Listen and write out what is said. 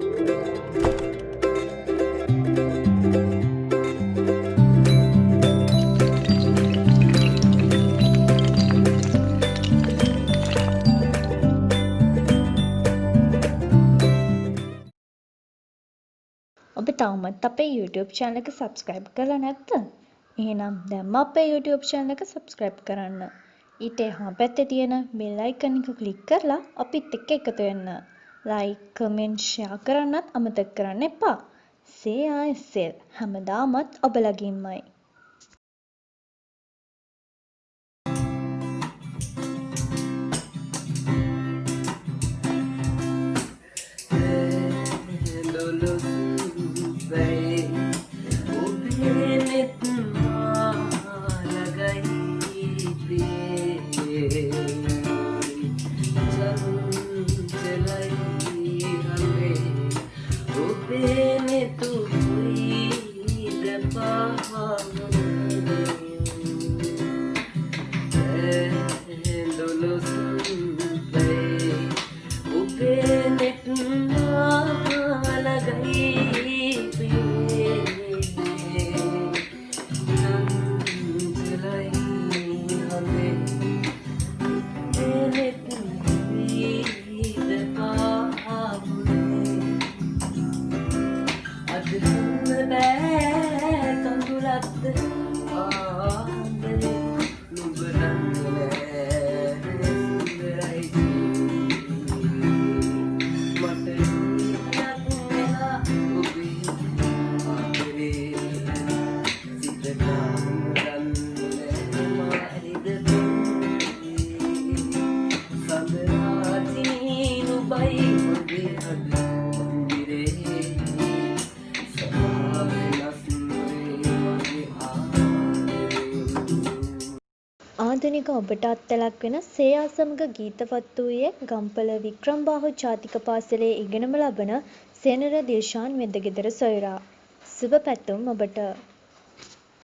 ඔබ තවමත් අපේ YouTube channel එක subscribe කරලා නැද්ද? එහෙනම් දැන්ම අපේ YouTube channel එක subscribe කරන්න. ඊට එහා පැත්තේ තියෙන bell icon එක click කරලා අපිත් එක්ක එකතු වෙන්න. like, comment, share කරන්නත් අමතක කරන්න එපා. seya හැමදාමත් ඔබ ළඟින්මයි. ආධුනික ඔබට අත්ලක් වෙන සේයා සමග ගීතවත් වූයේ ගම්පල වික්‍රම්බාහු ජාතික පාසලේ ඉගෙනම ලබන සේනර දිල්ෂාන් වෙදගෙදර සොයුරා. සුබ පැතුම් ඔබට.